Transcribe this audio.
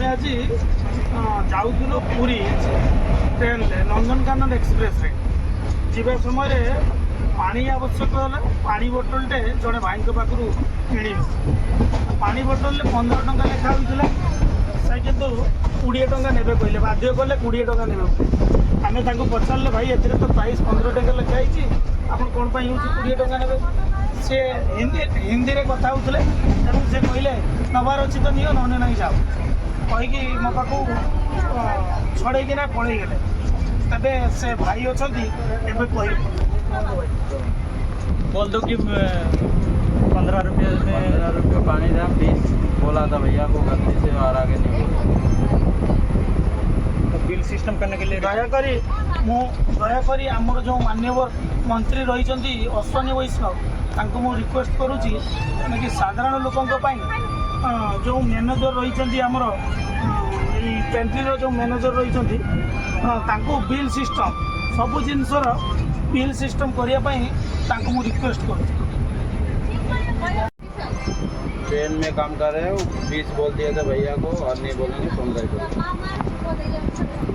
आम आज जाऊँ पुरी ट्रेन नंदनकानन एक्सप्रेस रे जीवा समय पानी आवश्यक है पानी बोतलटे जड़े भाई पाखु कि पानी बोतल 15 टंका लेखा होता से कितु 20 टंका ने कहले बाध्य कले 20 टंका ने आम पचारे भाई ए तो प्राइस 15 टंका लिखाई आप कौन पर यूज 20 टंका ने सी हिंदी में कथा होते तेणु से कहले नबार अच्छी तो नियो नने नहीं जाओ कहीकि मो पाखु छड़ेकिना पलि गले तबे से भाई अच्छा बोल दो कि 15 रुपये में 15 रुपये पानी था प्लीज बोला था भैया को गलती से और आगे नहीं तो बिल सिस्टम करने के लिए दयाकोरी आमर जो मान्यवर मंत्री रही अश्वनी वैष्णव तांको मु रिक्वेस्ट करुँची कि साधारण लोकों जो मैनेजर रही आमर पेंट्री जो मैनेजर रही बिल सिस्टम सबू जिनसर बिल सिस्टम करने मु रिक्वेस्ट कर ट्रेन में काम कर रहे हो 20 बोल दिया था भैया को और नहीं बोलेंगे 15 करो।